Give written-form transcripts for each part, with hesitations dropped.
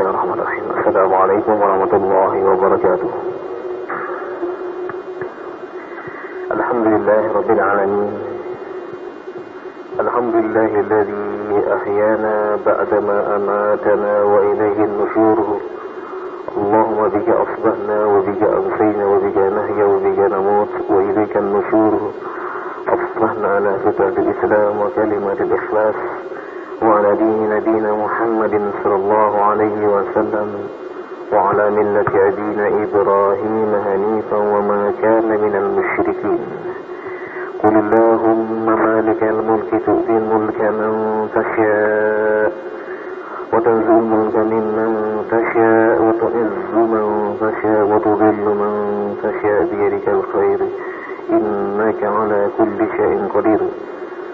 Bismillahirrahmanirrahim. Assalamualaikum warahmatullahi wabarakatuh. Alhamdulillah Rabbil Alamin. Alhamdulillahilladzi ahyana ba'dama amatana wa ilayhi an-nushur. Allahumma bika asbahna wa bika amsayna wa bika nahya wa bika namut wa ilayka an-nushur. Asbahna ala fitrat al-Islam wa kalimat al-ikhlas وعلى دين نبينا محمد صلى الله عليه وسلم وعلى ملة أبينا إبراهيم حنيفا وما كان من المشركين. قل اللهم مالك الملك تؤتي الملك من تشاء وتنزع الملك ممن تشاء وتعز من تشاء وتذل من تشاء بيدك الخير إنك على كل شيء قدير.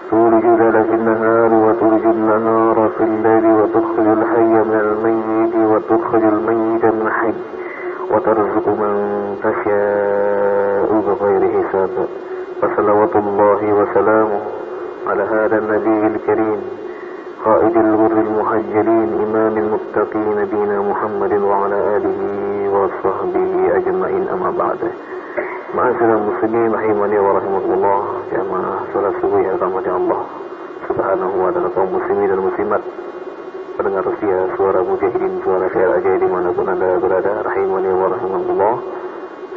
تولج الليل في النهار وتولج النهار في الليل وتخرج الحي من الميت وتخرج الميت من الحي وترزق من تشاء بغير حساب. فصلوات الله وسلامه على هذا النبي الكريم قائد الغر المحجلين إمام المتقين نبينا محمد وعلى آله وصحبه أجمعين. أما بعد. Ma'asyiral muslimin rahimani wa rahimakumullah, jamaah salat subuh yang rahmati Allah Subhanahu wa ta'ala, kaum muslimin dan muslimat, pendengar setia suara mujahidin, suara syair ajaib dimanapun Anda berada, rahimani wa rahimakumullah.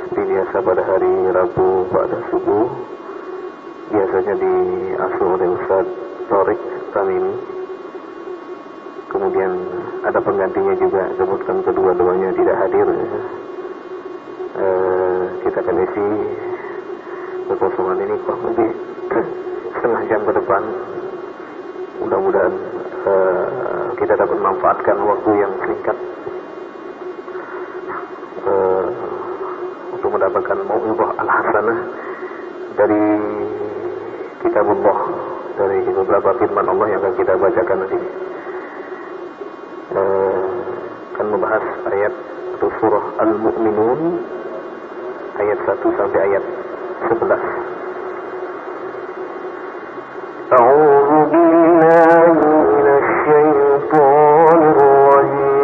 Seperti biasa pada hari Rabu pada subuh biasanya diasuh oleh Ustaz Tariq Tamimi. Kemudian ada penggantinya juga, sebutkan kedua-duanya tidak hadir. Kita akan isi kekosongan ini kurang lebih setengah jam ke depan. Mudah-mudahan kita dapat memanfaatkan waktu yang singkat untuk mendapatkan mau'izah al-hasanah dari kitabullah, dari beberapa firman Allah yang akan kita bacakan nanti. Akan membahas ayat atau surah Al-Mu'minun ayat 1 sampai ayat 11. A'udzu billahi minasy syaithanir rajim.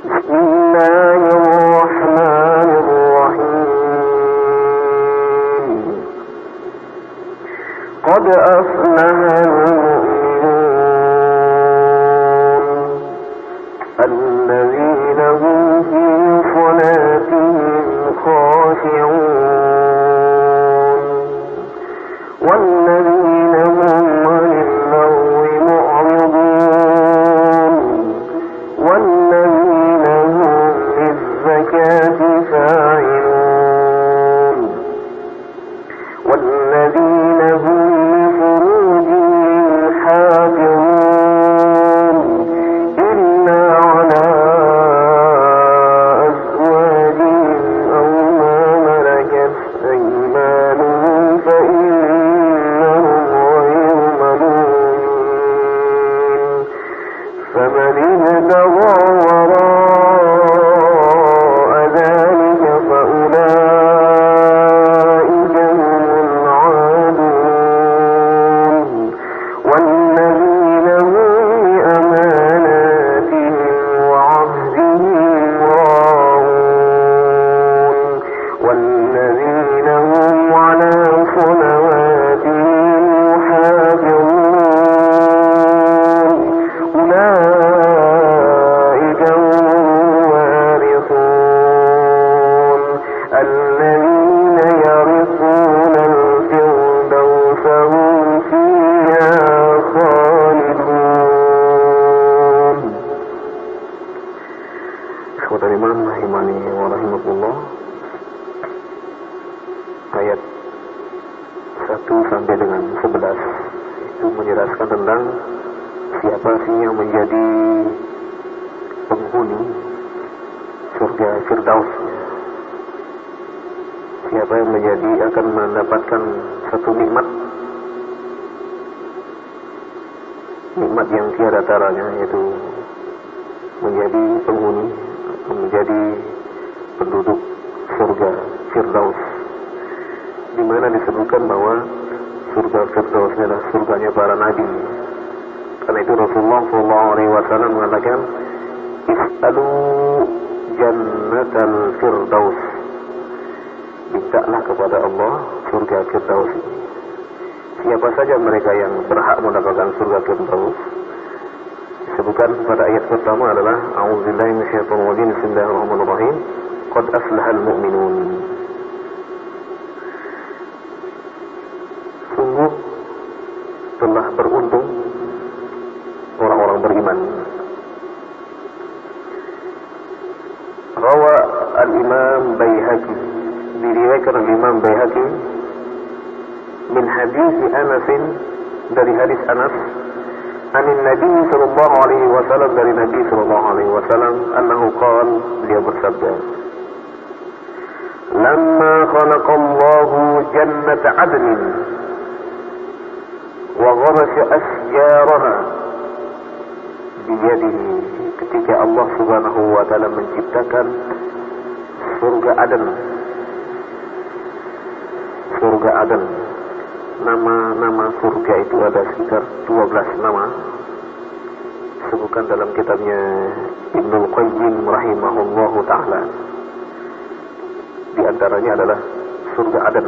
Bismillahirrahmanirrahim. Qad aflaha الذين هم في صلاتهم خاشعون والذين هم عن اللغو معرضون والذين هم للزكاة فاعلون والذين هم لفروجهم حافظون Ayat 1 sampai dengan 11 itu menjelaskan tentang siapa sih yang menjadi penghuni surga Firdaus. Siapa yang menjadi akan mendapatkan satu nikmat yang tiada taranya, yaitu menjadi penghuni, menjadi penduduk surga Firdaus, di mana disebutkan bahwa surga Firdaus adalah surganya para nabi. Karena itu Rasulullah SAW mengatakan, "Is'alu jannatal firdaus." Mintalah kepada Allah surga firdaus ini. Siapa saja mereka yang berhak mendapatkan surga firdaus? Disebutkan pada ayat pertama adalah A'udzubillahi minasyaitonir rajim. Bismillahirrahmanirrahim. Qad aflahal mu'minun. Sungguh telah beruntung orang-orang beriman. Rawa al-Imam Baihaqi, diriwayatkan oleh Imam Baihaqi min hadis Anas, dari hadis Anas, anin Nabi sallallahu alaihi wasallam, dari Nabi sallallahu alaihi wasallam, annahu qala, beliau bersabda, lamma khalaqallahu jannata adnin wa gharasha asjaraha biyadihi, ketika Allah subhanahu wa ta'ala menciptakan surga Aden. Surga Aden, nama-nama surga itu ada sekitar 12 nama, sebutkan dalam kitabnya Ibnul Qayyim rahimahullahu ta'ala. Di antaranya adalah surga Aden.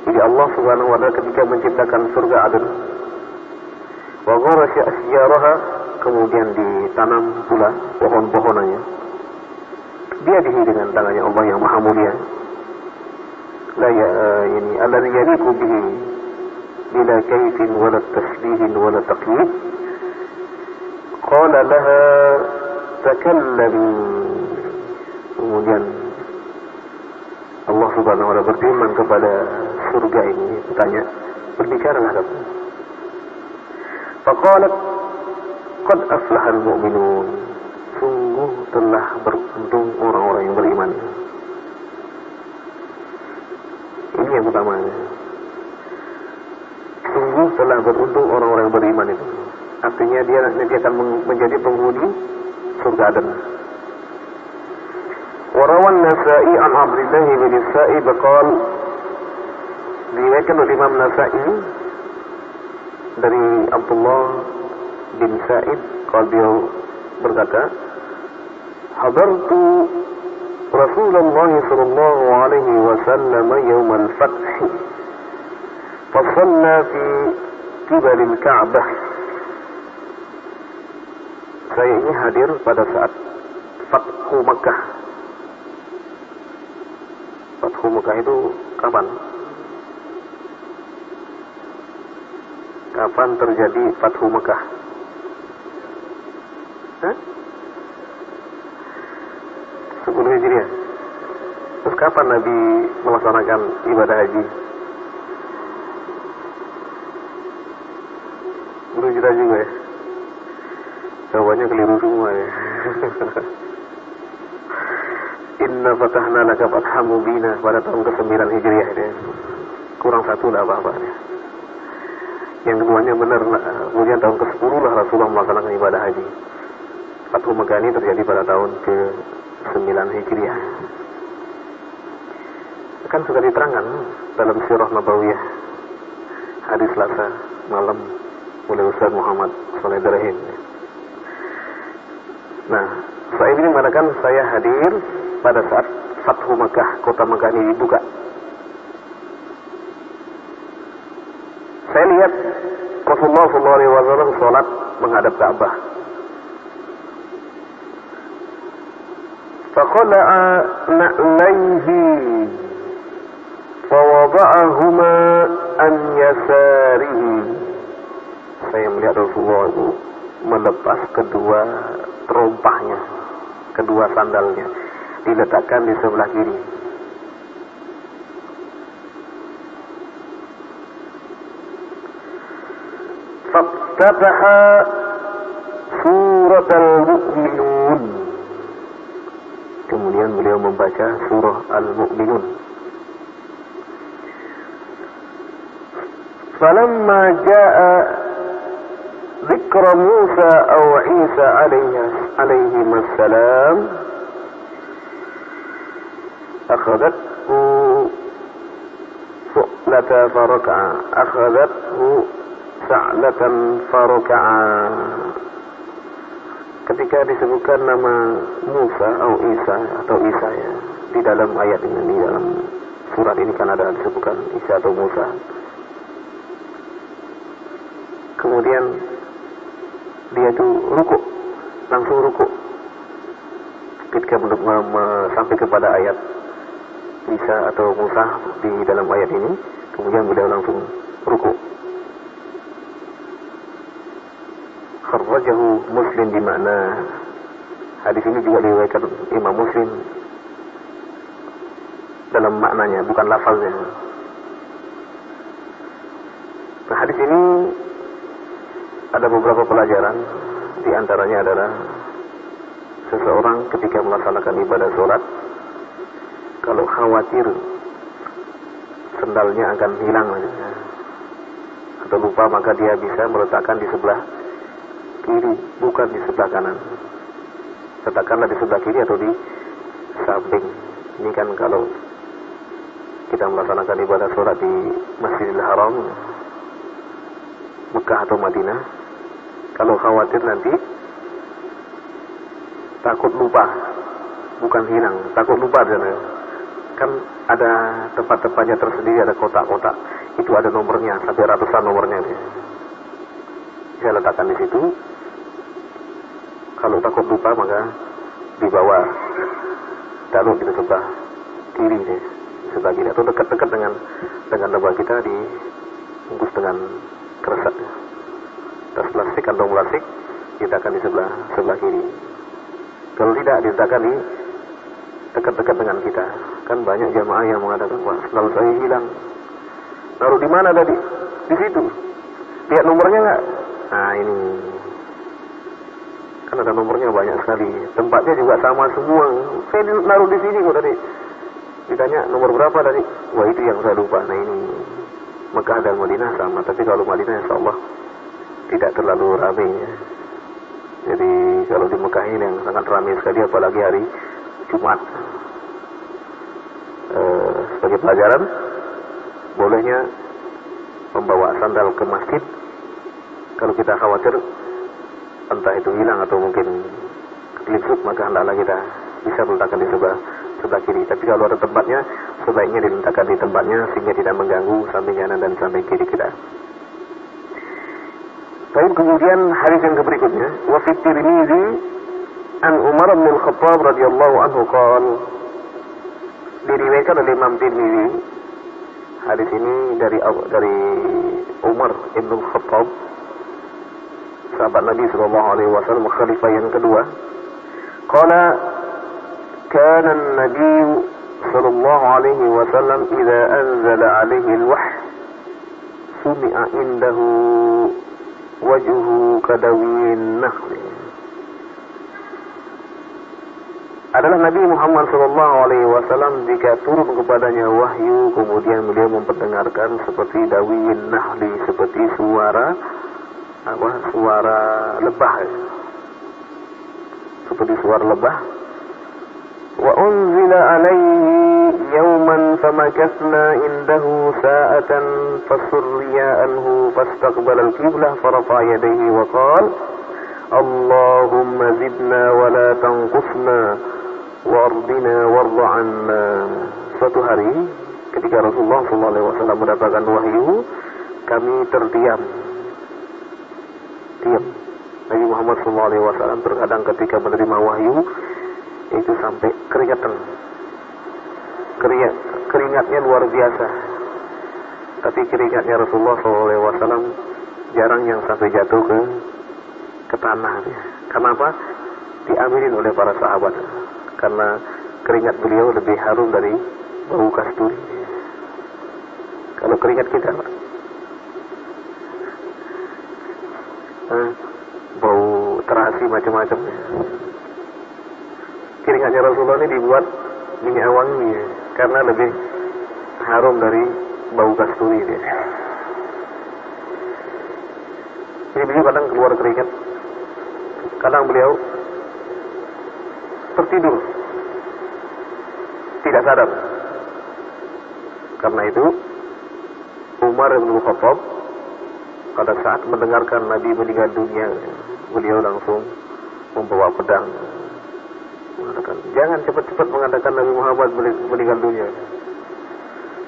Jadi Allah subhanahu wa ta'ala ketika menciptakan surga Aden, wa gharasya asjaraha, kemudian ditanam pula pohon-pohonannya, biadihi, dengan tangannya Allah yang maha mulia. La ini alladhi yaliqu bihi bila kaifin wala tasbihin wala taqyid. Qala laha takallami, kemudian Allah subhanahu wa ta'ala berfirman kepada surga ini, bertanya, berbicaralah kamu. Faqalat qad aflahal mu'minun, sungguh telah beruntung orang-orang yang beriman. Ini yang utamanya. Sungguh telah beruntung orang-orang yang beriman itu. Artinya dia nanti akan menjadi penghuni surga Aden. Warawan Nasa'i an Abdullah bin Sa'ib qala, diriwayatkan oleh Imam Nasa'i dari Abdullah bin Sa'id, qala beliau berkata, hadartu Rasulullah sallallahu alaihi wasallam yaum al-fath fa shalla fi qibal al-Ka'bah. Saya ini hadir pada saat Fathu Makkah. Fathu Makkah itu kapan? Kapan terjadi Fathu Makkah? Hah? 10 Hijriah. Terus kapan Nabi melaksanakan ibadah haji? 10 Hijriah juga ya? Jawabannya keliru semua ya. Inna fatahna laka fatham mubina, pada tahun ke-9 Hijriah ya. Kurang satu lah apa-apa ya. Yang keduanya benar, kemudian tahun ke-10 lah Rasulullah melaksanakan ibadah haji. Fathu Makkah ini terjadi pada tahun ke-9 Hijriah. Kan sudah diterangkan dalam Sirah Nabawiyah, hadis Selasa malam oleh Ustaz Muhammad Saleh Darahim. Nah, saya ini mengatakan saya hadir pada saat Fathu Makkah, kota Makkah ini dibuka. Saya lihat Rasulullah SAW sholat menghadap Ka'bah. Faqala'a na'layhi fawada'ahuma an yasarihi. Saya melihat Rasulullah itu melepas kedua terompahnya, kedua sandalnya, diletakkan di sebelah kiri. Faftataha surat al-mu'minun. Kemudian beliau membaca surah al-mu'minun. Falamma ja'a dzikra Musa aw Isa alaihi assalam akhadathu su'lata faraka'a, akhadathu sa'latan faraka'a. Ketika disebutkan nama Musa atau Isa ya, di dalam ayat ini, di dalam surat ini kan ada disebutkan Isa atau Musa. Kemudian dia itu rukuk, langsung rukuk. Ketika sampai kepada ayat Isa atau Musa di dalam ayat ini, kemudian beliau langsung rukuk. Kharrajahu Muslim di makna hadis ini juga diriwayatkan Imam Muslim dalam maknanya, bukan lafaznya. Nah, hadis ini ada beberapa pelajaran, di antaranya adalah seseorang ketika melaksanakan ibadah sholat, kalau khawatir sendalnya akan hilang atau lupa, maka dia bisa meletakkan di sebelah kiri, bukan di sebelah kanan. Letakkanlah di sebelah kiri atau di samping. Ini kan kalau kita melaksanakan ibadah sholat di Masjidil Haram, Mekah atau Madinah, kalau khawatir nanti takut lupa, bukan hilang, takut lupa kan ada tempat-tempatnya tersendiri, ada kotak-kotak, itu ada nomornya, sampai ratusan nomornya. Saya letakkan di situ. Kalau takut lupa maka dibawa, taruh di sebelah kiri deh, sebelah kiri atau dekat-dekat dengan lebar kita, dibungkus dengan keresak, tas plastik atau plastik, diletakkan di sebelah kiri. Kalau tidak, diletakkan di dekat-dekat dengan kita. Kan banyak jamaah yang mengatakan, wah, selalu saya hilang. Naruh di mana tadi? Di situ. Lihat nomornya nggak? Nah ini, kan ada nomornya banyak sekali. Tempatnya juga sama semua. Saya naruh di sini kok tadi. Ditanya nomor berapa tadi? Wah, itu yang saya lupa. Nah ini Mekah dan Madinah sama. Tapi kalau Madinah insya Allah tidak terlalu ramai ya. Jadi kalau di Mekah ini yang sangat ramai sekali, apalagi hari Jumat. Sebagai pelajaran, bolehnya membawa sandal ke masjid kalau kita khawatir entah itu hilang atau mungkin kelinsut, maka hendaklah kita bisa meletakkan di sebelah kiri. Tapi kalau ada tempatnya, sebaiknya diletakkan di tempatnya sehingga tidak mengganggu samping kanan dan samping kiri kita. Baik, kemudian hadis yang berikutnya, wa fi Tirmizi an Umar bin Khattab radhiyallahu anhu qala, diriwayatkan oleh Imam Tirmizi hadis ini dari Umar bin Khattab, sahabat Nabi sallallahu alaihi wasallam, khalifah yang kedua. Qala kana an-nabi sallallahu alaihi wasallam idza anzala alaihi al-wahy sumi'a indahu wajhu kadawin nakhli. Adalah Nabi Muhammad sallallahu alaihi wasallam jika turun kepadanya wahyu, kemudian beliau memperdengarkan seperti dawin nahli, seperti suara lebah, seperti suara lebah. Wa unzila alaihi yawman famakasna indahu sa'atan fasurriya anhu fastaqbala al-qiblah farafa yadayhi wa qala Allahumma zidna wa la tanqusna wardina warda anna. Suatu hari ketika Rasulullah SAW mendapatkan wahyu, kami terdiam. Nabi Muhammad SAW terkadang ketika menerima wahyu itu sampai keringatan, keringatnya luar biasa. Tapi keringatnya Rasulullah SAW jarang yang sampai jatuh ke tanah. Kenapa? Diaminin oleh para sahabat, karena keringat beliau lebih harum dari bau kasturi. Kalau keringat kita bau terasi macam-macam. Keringatnya Rasulullah ini dibuat minyak wangi karena lebih harum dari bau kasturi dia. Jadi beliau kadang keluar keringat, kadang beliau tertidur tidak sadar. Karena itu Umar bin Khattab pada saat mendengarkan Nabi meninggal dunia, beliau langsung membawa pedang, mengatakan, jangan cepat-cepat mengatakan Nabi Muhammad meninggal dunia.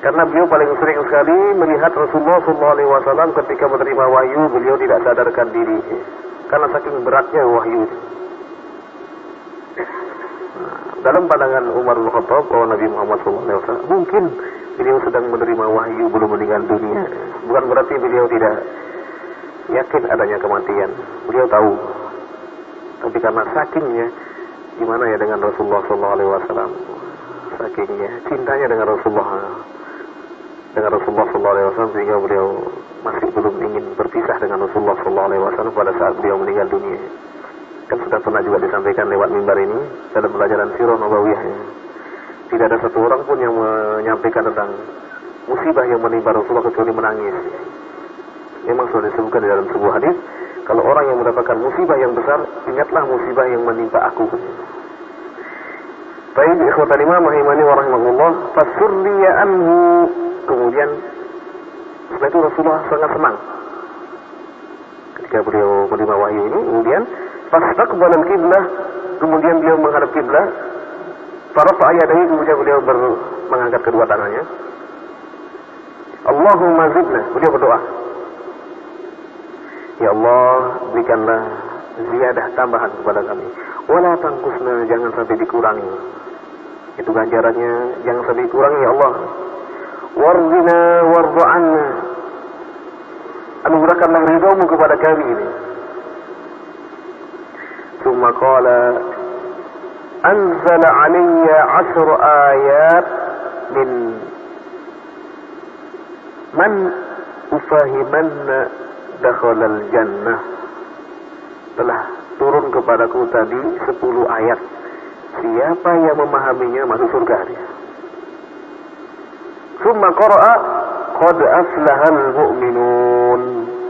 Karena beliau paling sering sekali melihat Rasulullah SAW ketika menerima wahyu, beliau tidak sadarkan diri. Karena saking beratnya wahyu. Dalam pandangan Umar bin Khattab bahwa Nabi Muhammad SAW mungkin beliau sedang menerima wahyu belum meninggal dunia. Bukan berarti beliau tidak yakin adanya kematian. Beliau tahu. Tapi karena sakingnya, gimana ya dengan Rasulullah SAW, sakingnya cintanya dengan Rasulullah SAW, sehingga beliau masih belum ingin berpisah dengan Rasulullah SAW pada saat beliau meninggal dunia. Kan sudah pernah juga disampaikan lewat mimbar ini dalam pelajaran Sirah Nabawiyah. Tidak ada satu orang pun yang menyampaikan tentang musibah yang menimpa Rasulullah kecuali menangis. Memang sudah disebutkan di dalam sebuah hadis, kalau orang yang mendapatkan musibah yang besar, ingatlah musibah yang menimpa aku. Baik, ikhwatan imam rahimani wa rahimahullah, fasurriya anhu. Kemudian setelah itu Rasulullah sangat senang ketika beliau menerima wahyu ini. Kemudian fastaqbala al-qiblah, kemudian beliau menghadap kiblat. Farafa'a yadayhi, kemudian beliau mengangkat kedua tangannya. Allahumma zidna, beliau berdoa, ya Allah, berikanlah ziyadah, tambahan kepada kami. Wala tangkusna, jangan sampai dikurangi. Itu ganjarannya, jangan sampai dikurangi ya Allah. Wardina wardu'anna, anugerahkanlah ridhamu kepada kami ini. Summa qala anzala alayya 10 ayat min man ufahimanna dakhalal jannah. Telah turun kepadaku tadi 10 ayat. Siapa yang memahaminya masuk surga dia. Summa qara'a qad aflahal mu'minun.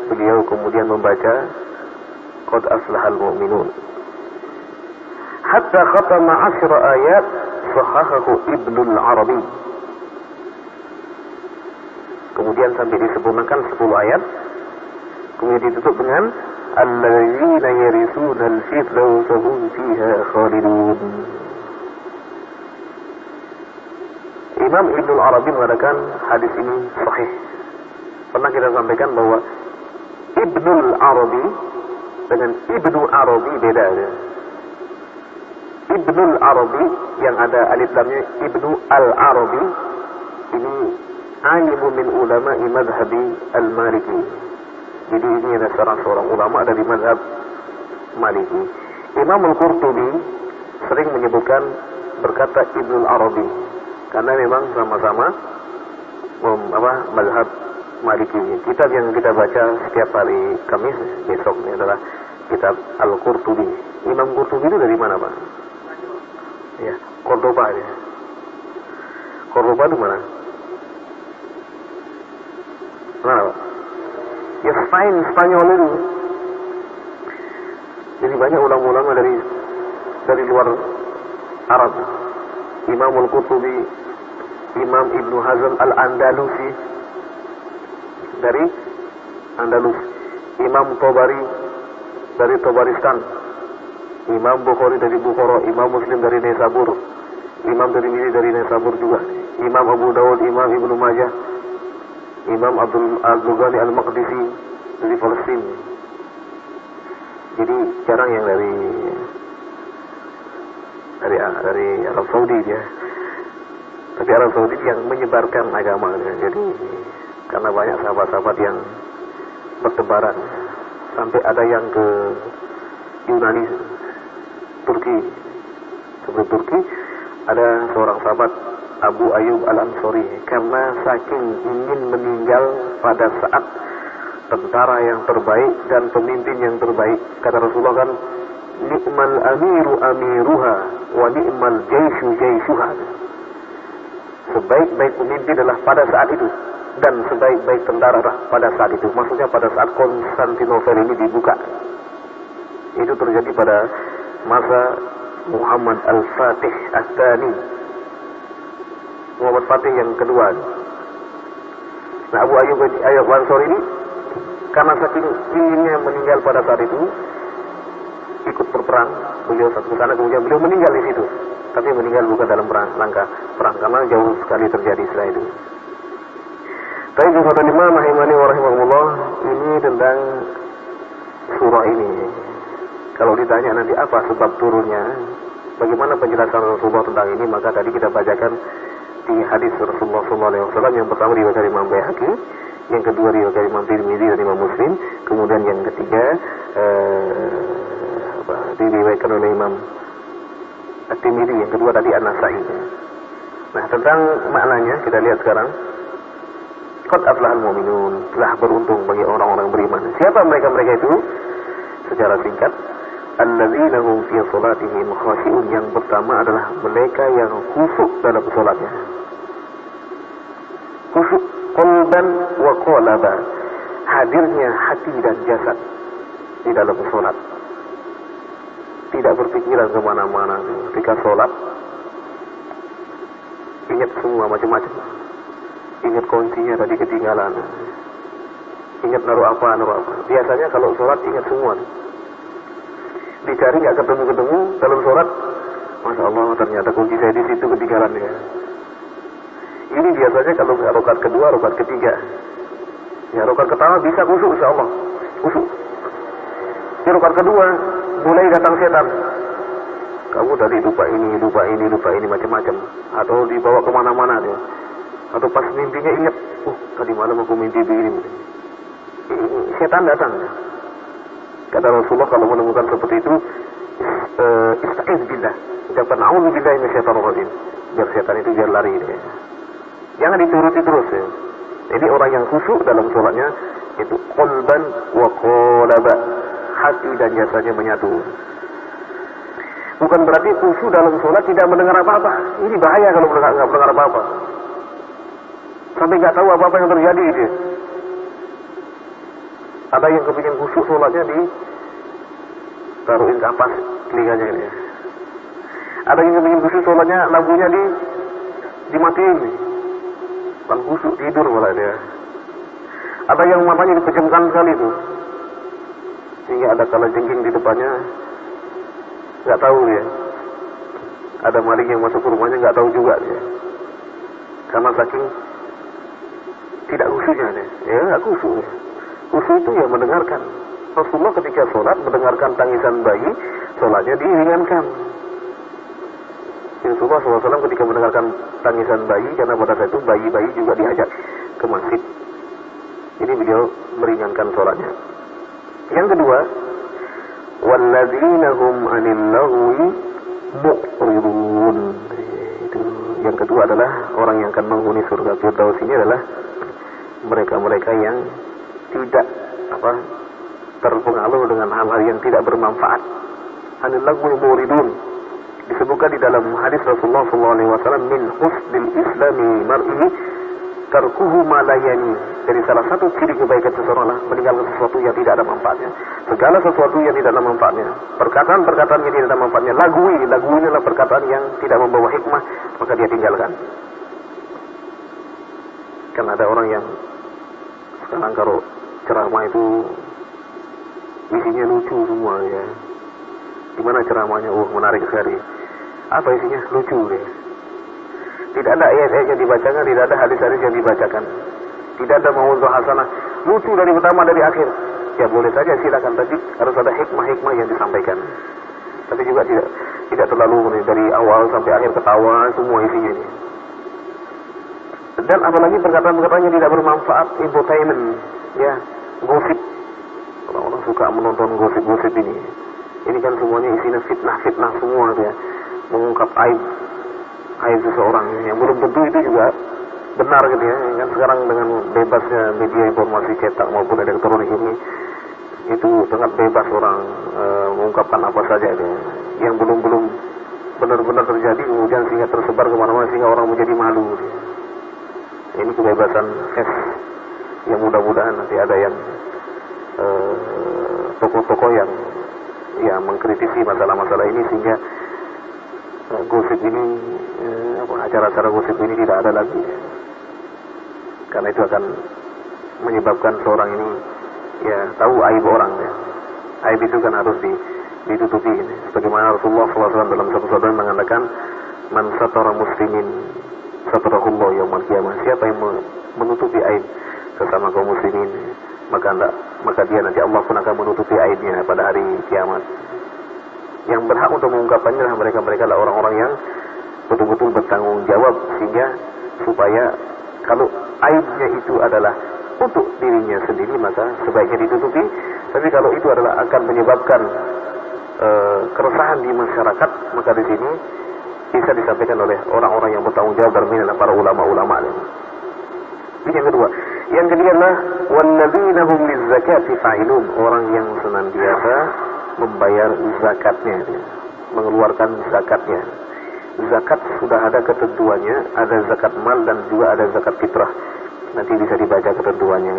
Beliau kemudian membaca qad aflahal mu'minun. Hatta khatama 10 ayat, sahahahu Ibnul Arabi. Kemudian sampai disempurnakan 10 ayat. Kemudian ditutup dengan alladzina yarisuna al-firdausa hum fiha khalidun. Imam Ibnul Arabi mengatakan hadis ini sahih. Pernah kita sampaikan bahwa Ibnul Arabi dengan Ibnu Arabi beda ya. Ibnul Arabi yang ada alif lamnya Ibnu Al-Arabi ini alimu min ulama madhabi al-Maliki. Jadi ini adalah seorang ulama dari madhab Maliki. Imam Al-Qurtubi sering menyebutkan berkata Ibnul Arabi karena memang sama-sama madhab Maliki. Kitab yang kita baca setiap hari Kamis besok ini adalah kitab Al-Qurtubi. Imam Qurtubi itu dari mana Pak? Ya, Cordoba ya. Cordoba itu mana? Mana Pak? Ya Spanyol itu. Jadi banyak ulama-ulama dari luar Arab. Imam Al-Qurtubi, Imam Ibnu Hazm Al-Andalusi dari Andalus, Imam Tabari dari Tabaristan, Imam Bukhari dari Bukhara, Imam Muslim dari Nisabur, Imam Tirmidzi dari Nisabur juga, Imam Abu Dawud, Imam Ibnu Majah, Imam Abdul Ghani Al-Maqdisi dari Palestina. Jadi jarang yang dari Arab Saudi ya. Tapi Arab Saudi yang menyebarkan agama ya. Jadi karena banyak sahabat-sahabat yang bertebaran sampai ada yang ke Yunani, Turki. Sebelum Turki ada seorang sahabat Abu Ayyub Al-Ansari, karena saking ingin meninggal pada saat tentara yang terbaik dan pemimpin yang terbaik. Kata Rasulullah kan, ni'mal amiru amiruha wa ni'mal jaishu jaishuha. Sebaik-baik pemimpin adalah pada saat itu, dan sebaik-baik tentara adalah pada saat itu. Maksudnya pada saat Konstantinopel ini dibuka. Itu terjadi pada masa Muhammad Al-Fatih Ats-Tsani, Muhammad Fatih yang kedua. Nah, Abu Ayyub Al-Ansari ini karena saking inginnya meninggal pada saat itu, ikut berperang, beliau ke sana, kemudian beliau meninggal di situ. Tapi meninggal bukan dalam rangka perang, karena jauh sekali terjadi setelah itu. Tapi kata Imam Rahimani wa rahimahullah, ini tentang surah ini. Kalau ditanya nanti apa sebab turunnya, bagaimana penjelasan Rasulullah tentang ini, maka tadi kita bacakan di hadis Rasulullah SAW. Yang pertama diriwayatkan Imam Baihaqi, yang kedua diriwayatkan Imam Tirmidzi dan Imam Muslim, kemudian yang ketiga diriwayatkan oleh Imam At-Tirmidzi, yang kedua tadi An-Nasa'i. Nah, tentang maknanya kita lihat sekarang. Qad aflahal mu'minun, telah beruntung bagi orang-orang beriman. Siapa mereka-mereka itu? Secara singkat, alladzina hum fi shalatihim khashi'un, yang pertama adalah mereka yang khusyuk dalam salatnya. Khusyuk qalban wa qalaba, hadirnya hati dan jasad di dalam salat. Tidak berpikiran kemana-mana ketika salat. Ingat semua macam-macam. Ingat kuncinya tadi ketinggalan. Ingat naruh apa. Biasanya kalau sholat ingat semua. Dicari nggak ketemu dalam sholat. Masya Allah, ternyata kunci saya di situ ketinggalan ya. Ini biasanya kalau rakaat kedua, rakaat ketiga. Ya rakaat pertama bisa khusyuk insya Allah. Khusyuk. Di rakaat kedua mulai datang setan. Kamu tadi lupa ini macam-macam. Atau dibawa kemana-mana dia. Atau pas mimpinya ingat, tadi malam aku mimpi begini. Setan datang. Kata Rasulullah kalau menemukan seperti itu, ista'iz billah. Ucapkan a'udzu billahi minasyaitonir rajim. Biar setan itu biar lari dia. Jangan dituruti terus ya. Jadi orang yang khusyuk dalam sholatnya itu qalban wa qalaba, hati dan jasanya menyatu. Bukan berarti khusyuk dalam sholat tidak mendengar apa-apa. Ini bahaya kalau nggak mendengar apa-apa. Sampai nggak tahu apa-apa yang terjadi itu. Ada yang kepingin khusyuk sholatnya taruhin kapas telinganya ini. Ada yang kepingin khusyuk sholatnya lampunya dimatiin. Bukan khusyuk, tidur malah dia. Ada yang matanya dipejamkan sekali itu. Sehingga ada kalajengking di depannya, nggak tahu dia. Ada maling yang masuk ke rumahnya nggak tahu juga dia. Karena saking tidak khusyuknya dia. Ya nggak khusyuk. Khusyuk itu ya mendengarkan. Rasulullah ketika sholat mendengarkan tangisan bayi, sholatnya diringankan. Rasulullah SAW ketika mendengarkan tangisan bayi, karena pada saat itu bayi-bayi juga diajak ke masjid. Ini beliau meringankan sholatnya. Yang kedua, walladzina hum 'anil lagwi mu'ridun. Itu yang kedua adalah orang yang akan menghuni surga Firdaus ini adalah mereka-mereka yang tidak terpengaruh dengan hal-hal yang tidak bermanfaat. 'Anil lagwi mu'ridun. Disebutkan di dalam hadis Rasulullah SAW, min husnil islami mar'i tarkuhu ma la yani. Jadi salah satu ciri kebaikan seseorang adalah meninggalkan sesuatu yang tidak ada manfaatnya. Segala sesuatu yang tidak ada manfaatnya, perkataan-perkataan yang tidak ada manfaatnya, lagu ini adalah perkataan yang tidak membawa hikmah, maka dia tinggalkan. Karena ada orang yang sekarang kalau ceramah itu isinya lucu semua ya. Gimana ceramahnya? Menarik sekali. Apa isinya? Lucu ya. Tidak ada ayat-ayat yang dibacakan, tidak ada hadis-hadis yang dibacakan. Tidak ada mau'izah hasanah. Lucu dari pertama dari akhir. Ya boleh saja silakan, tapi harus ada hikmah-hikmah yang disampaikan. Tapi juga tidak terlalu dari awal sampai akhir ketawa semua isinya ini. Dan apalagi perkataan-perkataan yang tidak bermanfaat, infotainment, ya, gosip. Orang-orang suka menonton gosip-gosip ini. Ini kan semuanya isinya fitnah-fitnah semua ya. Mengungkap aib seseorang yang belum tentu itu juga benar gitu ya. Kan sekarang dengan bebasnya media informasi cetak maupun elektronik ini, itu sangat bebas orang mengungkapkan apa saja itu. Yang belum benar-benar terjadi kemudian sehingga tersebar kemana-mana sehingga orang menjadi malu. Ini kebebasan pers yang mudah-mudahan nanti ada yang tokoh-tokoh yang mengkritisi masalah-masalah ini sehingga gosip ini, acara-acara gosip ini tidak ada lagi. Karena itu akan menyebabkan seorang ini ya tahu aib orang ya. Aib itu kan harus ditutupi. Sebagaimana Rasulullah SAW dalam satu sabda mengatakan, man satara muslimin satarahullah yaumil qiyamah. Siapa yang menutupi aib sesama kaum muslimin, maka dia nanti Allah pun akan menutupi aibnya pada hari kiamat. Yang berhak untuk mengungkapkannya adalah mereka lah orang-orang yang betul-betul bertanggung jawab, sehingga supaya kalau aibnya itu adalah untuk dirinya sendiri maka sebaiknya ditutupi. Tapi kalau itu adalah akan menyebabkan keresahan di masyarakat, maka di sini bisa disampaikan oleh orang-orang yang bertanggung jawab, dalam ini adalah para ulama-ulama. Ini yang kedua. Yang ketiga adalah walladzina hum lizzakati fa'ilun, orang yang senantiasa membayar zakatnya, mengeluarkan zakatnya. Zakat sudah ada ketentuannya, ada zakat mal dan juga ada zakat fitrah. Nanti bisa dibaca ketentuannya.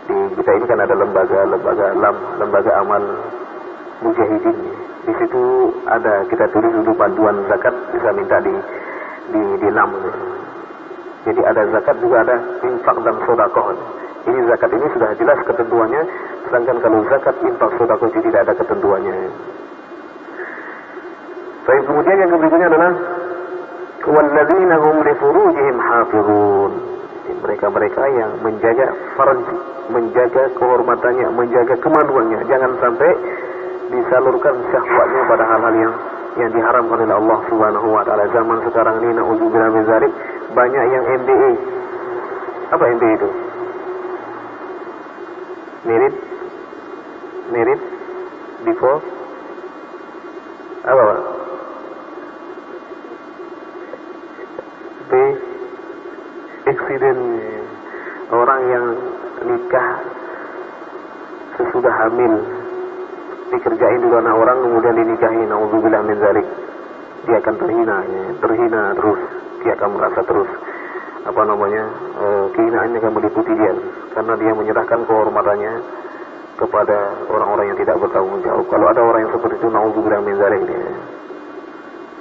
Di kita ini kan ada lembaga amal mujahidin. Di situ ada kita tulis dulu panduan zakat, bisa minta di lam. Jadi ada zakat juga ada infak dan sedekah. Ini zakat ini sudah jelas ketentuannya, sedangkan kalau zakat infak sedekah itu tidak ada ketentuannya. Baik, kemudian yang berikutnya adalah walladzina hum li furujihim hafizun. Mereka-mereka yang menjaga farj, menjaga kehormatannya, menjaga kemaluannya, jangan sampai disalurkan syahwatnya pada hal-hal yang diharamkan oleh Allah Subhanahu wa taala. Zaman sekarang ini naudzubillah min dzalik, banyak yang MBA. Apa MBA itu? Merit before apa Pak? Accident. Orang yang nikah sesudah hamil, dikerjain dulu anak orang kemudian dinikahi, naudzubillah min dzalik. Dia akan terhina terus, dia akan merasa terus kehinaannya akan meliputi dia karena dia menyerahkan kehormatannya kepada orang-orang yang tidak bertanggung jawab. Kalau ada orang yang seperti itu, naudzubillah min dzalik.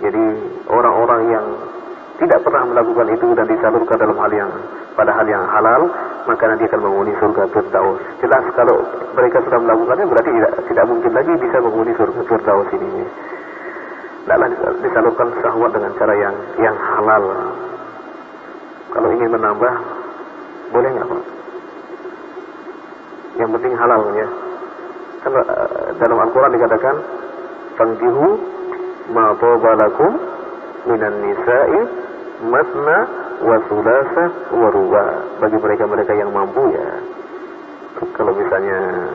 Jadi orang-orang yang tidak pernah melakukan itu dan disalurkan dalam pada hal yang halal, maka nanti akan menghuni surga Firdaus. Jelas kalau mereka sudah melakukannya berarti tidak mungkin lagi bisa menghuni surga Firdaus ini. Tidaklah disalurkan syahwat dengan cara yang halal. Kalau ingin menambah, boleh nggak Pak? Yang penting halal ya. Kan dalam Al-Quran dikatakan, fankihu ma taba lakum minan nisa'i matna wa sulasa wa ruba. Bagi mereka-mereka yang mampu ya, kalau misalnya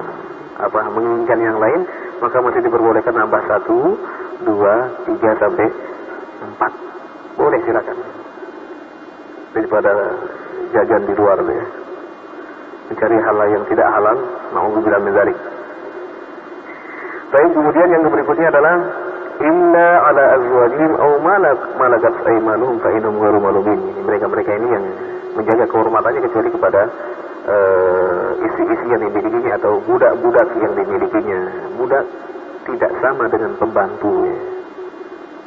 menginginkan yang lain, maka masih diperbolehkan nambah 1, 2, 3 sampai 4. Boleh, silakan. Daripada jajan di luar ya. Mencari hal yang tidak halal, naudzubillah min dzalik. Baik, kemudian yang berikutnya adalah illa ala azwajihim aw malakat aymanuhum fa innahum ghairu malumin. Mereka-mereka ini yang menjaga kehormatannya kecuali kepada istri-istri yang dimilikinya atau budak-budak yang dimilikinya. Budak tidak sama dengan pembantu ya.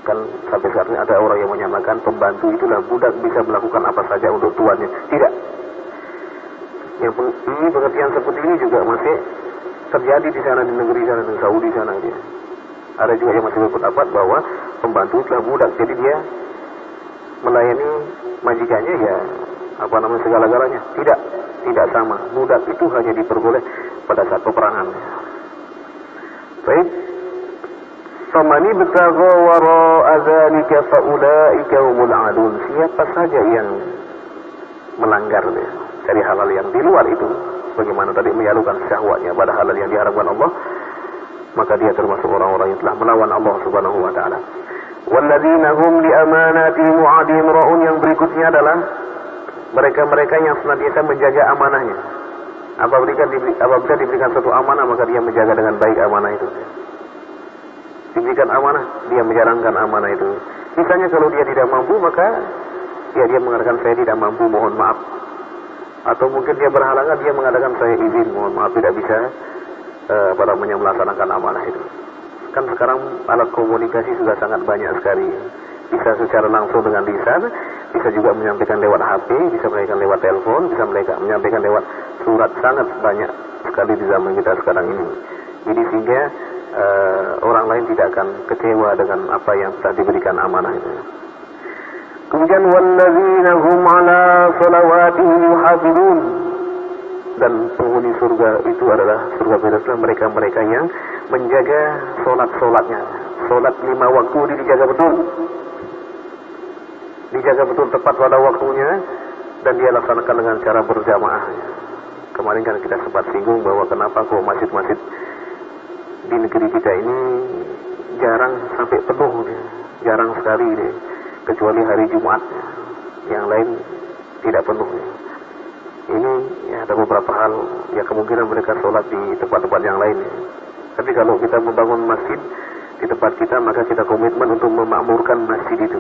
Kan sampai saat ini ada orang yang menyamakan pembantu itulah budak, bisa melakukan apa saja untuk tuannya. Tidak. Yang ini pengertian seperti ini juga masih terjadi di sana, di negeri sana, di Saudi sana ya. Ada juga yang masih berpendapat bahwa pembantu adalah budak, jadi dia melayani majikannya ya segala-galanya. Tidak sama. Budak itu hanya diperboleh pada saat peperangan. Baik. Famani betagha wara'a dzalika faulaika humul 'adun. Siapa saja yang melanggar dari hal-hal yang di luar itu, bagaimana tadi menyalurkan syahwatnya pada hal-hal yang diharamkan Allah, maka dia termasuk orang-orang yang telah melawan Allah Subhanahu wa taala. Walladzina hum li amanatihim wa 'ahdihim ra'un. Yang berikutnya adalah mereka-mereka yang senantiasa menjaga amanahnya. Apabila diberikan satu amanah, maka dia menjaga dengan baik amanah itu. Diberikan amanah, dia menjalankan amanah itu. Misalnya kalau dia tidak mampu, maka dia mengatakan saya tidak mampu, mohon maaf. Atau mungkin dia berhalangan, dia mengatakan saya izin, mohon maaf tidak bisa melaksanakan amanah itu. Kan sekarang alat komunikasi sudah sangat banyak sekali. Bisa secara langsung dengan lisan, bisa juga menyampaikan lewat HP, bisa menyampaikan lewat telepon, bisa menyampaikan lewat surat. Sangat banyak sekali di zaman kita sekarang ini. Jadi sehingga orang lain tidak akan kecewa dengan apa yang telah diberikan amanah itu. Kemudian walladzina hum ala shalawatihim yuhafizun, dan penghuni surga itu adalah surga Firdaus, mereka-mereka yang menjaga solat-solatnya. Solat 5 waktu dijaga betul. Dijaga betul tepat pada waktunya dan dia laksanakan dengan cara berjamaah. Kemarin kan kita sempat singgung bahwa kenapa kok masjid-masjid di negeri kita ini jarang sampai penuh, jarang sekali deh. Kecuali hari Jumat, yang lain tidak penuh. Ini ya, ada beberapa hal ya, kemungkinan mereka sholat di tempat-tempat yang lain. Tapi kalau kita membangun masjid di tempat kita, maka kita komitmen untuk memakmurkan masjid itu.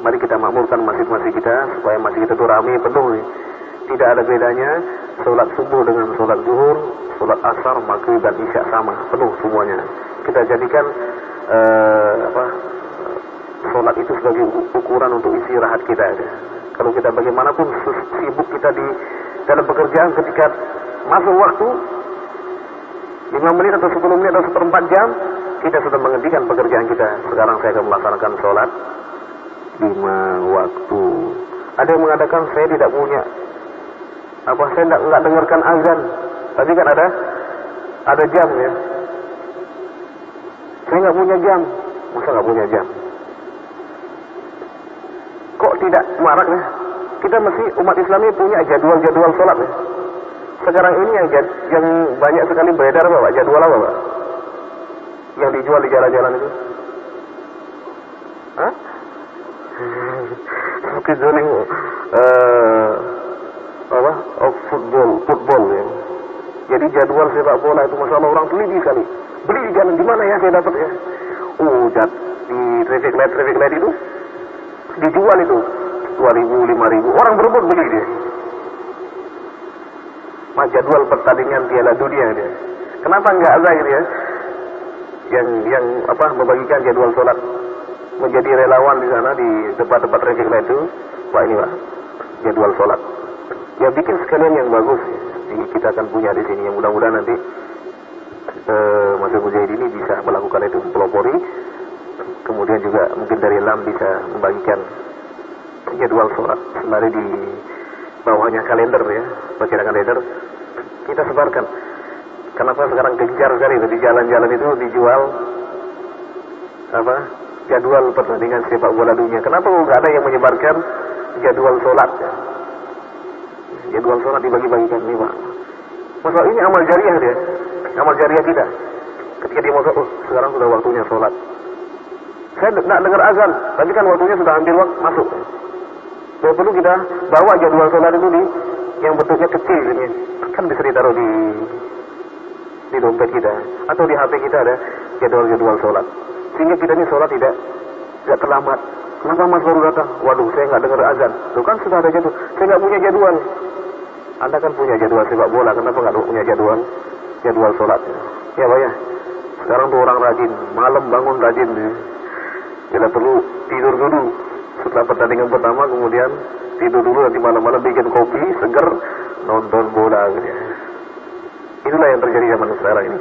Mari kita makmurkan masjid-masjid kita supaya masjid kita itu ramai penuh. Tidak ada bedanya sholat subuh dengan sholat zuhur, sholat asar, maghrib dan isya sama, penuh semuanya. Kita jadikan sholat itu sebagai ukuran untuk istirahat kita. Kalau kita bagaimanapun sibuk kita di dalam pekerjaan, ketika masuk waktu 5 menit atau 10 menit atau 1/4 jam, kita sudah menghentikan pekerjaan kita. Sekarang saya akan melaksanakan sholat 5 waktu. Ada yang mengatakan saya tidak punya saya tidak dengarkan azan, tapi kan ada jam ya. Saya nggak punya jam. Masa nggak punya jam? Kok tidak marak ya? Kita mesti umat Islam ini punya jadwal-jadwal sholat ya. Sekarang ini yang banyak sekali beredar Pak, jadwal apa Pak? Yang dijual di jalan-jalan itu? Hah? Scheduling football ya. Jadi jadwal sepak bola itu masalah orang teliti sekali. Beli di jalan, di mana ya saya dapat ya? Di traffic light itu dijual itu 2.000, 5.000, orang berebut beli dia. Jadwal pertandingan Piala Dunia dia. Kenapa enggak ada gitu ya? Yang membagikan jadwal sholat, menjadi relawan di sana di tempat-tempat traffic light itu. Wah ini Pak, jadwal sholat. Ya bikin sekalian yang bagus. Kita akan punya di sini. Yang mudah-mudahan nanti Masjid Mujahid ini bisa melakukan itu, pelopori. Kemudian juga mungkin dari LAM bisa membagikan jadwal sholat sembari di bawahnya kalender ya, baca kalender kita sebarkan. Kenapa sekarang gencar sekali di jalan-jalan itu dijual jadwal pertandingan sepak bola dunia? Kenapa nggak ada yang menyebarkan jadwal sholat ya? Jadwal sholat dibagi-bagikan nih Pak. Masalah ini amal jariah dia, amal jariah kita. Ketika dia masuk, sekarang sudah waktunya sholat. Saya tidak dengar azan, tapi kan waktunya sudah hampir masuk. Jadi perlu kita bawa jadwal sholat itu yang bentuknya kecil ini, kan bisa ditaruh di dompet kita atau di HP kita ada jadwal sholat, sehingga kita ini sholat tidak terlambat. Kenapa Mas baru datang? Waduh, saya nggak dengar azan. Tuh kan sudah ada jadwal. Saya nggak punya jadwal. Anda kan punya jadwal sepak bola, kenapa nggak punya jadwal sholat? Ya Pak ya. Sekarang tuh orang rajin, malam bangun rajin. Tidak perlu tidur dulu setelah pertandingan pertama, kemudian tidur dulu, nanti malam-malam bikin kopi seger nonton bola gitu ya. Itulah yang terjadi zaman sekarang ini.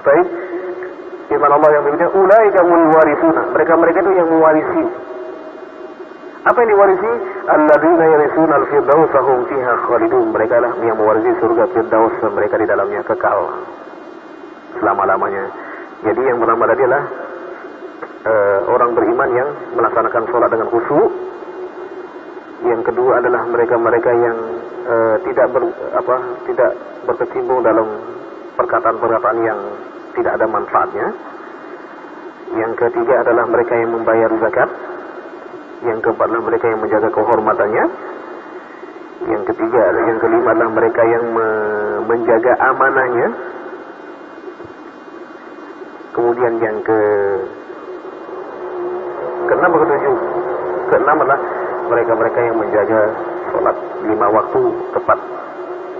Baik, firman Allah yang berikutnya, ulaika humul warithuna, mereka itu yang mewarisi. Apa yang diwarisi? Alladzina yarisuna al-firdaus hum fiha khalidun, mereka lah yang mewarisi surga Firdaus, mereka di dalamnya kekal selama-lamanya. Jadi yang pertama tadi adalah orang beriman yang melaksanakan sholat dengan khusyuk. Yang kedua adalah mereka-mereka yang tidak berkecimpung dalam perkataan-perkataan yang tidak ada manfaatnya. Yang ketiga adalah mereka yang membayar zakat. Yang keempat adalah mereka yang menjaga kehormatannya. Yang kelima adalah mereka yang menjaga amanahnya. Kemudian yang keenam atau ketujuh, keenam adalah mereka-mereka yang menjaga sholat 5 waktu tepat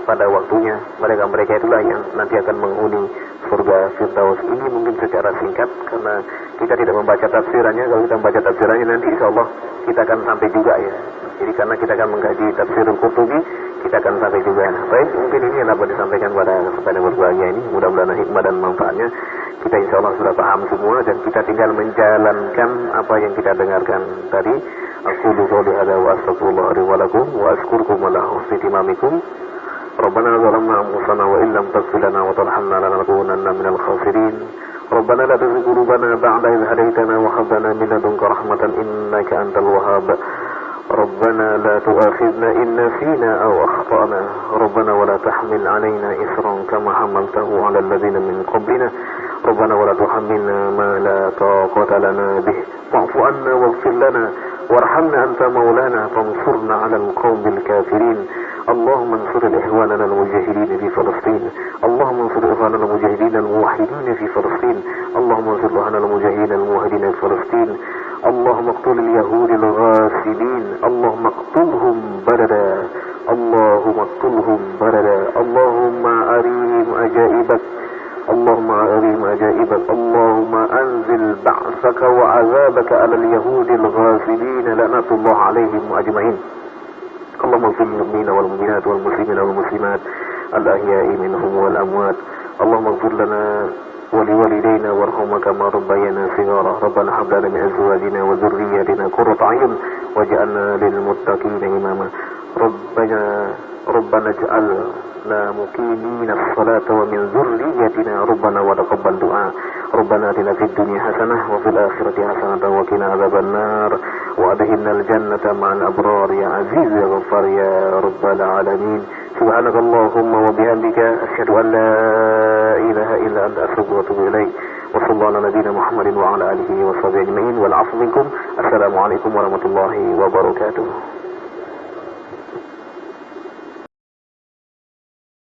pada waktunya. Mereka itulah yang nanti akan menghuni surga Firdaus. Ini mungkin secara singkat karena kita tidak membaca tafsirannya. Kalau kita membaca tafsirannya nanti insya Allah kita akan sampai juga ya. Jadi karena kita akan mengkaji tafsirul Qurtubi, kita akan sampai juga. Baik, mungkin ini yang dapat disampaikan pada kesempatan berbahagia ini. Mudah-mudahan hikmah dan manfaatnya kita insya Allah sudah paham semua dan kita tinggal menjalankan apa yang kita dengarkan tadi. Aqulu qouli hadza wa astaghfirullah li wa lakum wa azkurukum ala husni timamikum. ربنا ظلمنا أنفسنا وإن لم تغفر لنا وترحمنا لنكونن من الخاسرين ربنا لا تزغ قلوبنا بعد إذ هديتنا وهب لنا من لدنك رحمة إنك أنت الوهاب ربنا لا تؤاخذنا إن نسينا أو أخطأنا ربنا ولا تحمل علينا إصرا كما حملته على الذين من قبلنا ربنا ولا تحملنا ما لا طاقة لنا به واعف عنا واغفر لنا وارحمنا أنت مولانا فانصرنا على القوم الكافرين اللهم انصر إخواننا المجاهدين في فلسطين اللهم انصر إخواننا المجاهدين الموحدين في فلسطين اللهم انصر إخواننا المجاهدين الموحدين في فلسطين اللهم اقتل اليهود الغاسلين اللهم اقتلهم بلدا اللهم اقتلهم بلدا اللهم أريهم أجائبك اللهم أريهم أجائبك اللهم أنزل بعثك وعذابك على اليهود الغاسلين لعنة الله عليهم أجمعين اللهم اغفر للمؤمنين والمؤمنات والمسلمين والمسلمات الأحياء منهم والأموات اللهم اغفر لنا ولوالدينا وارحمنا كما ربيانا صغارا ربنا هب لنا من أزواجنا وذرياتنا قرة أعين واجعلنا للمتقين إماما ربنا اجعلنا مقيمين الصلاة ومن ذريتنا ربنا وتقبل دعاء ربنا آتنا في الدنيا حسنة وفي الآخرة حسنة وقنا عذاب النار وأدخلنا الجنة مع الأبرار يا عزيز يا غفار يا رب العالمين سبحانك اللهم وبحمدك أشهد أن لا إله إلا أنت أستغفرك وأتوب إليك وصلى الله على نبينا محمد وعلى آله وصحبه أجمعين والعفو منكم السلام عليكم ورحمة الله وبركاته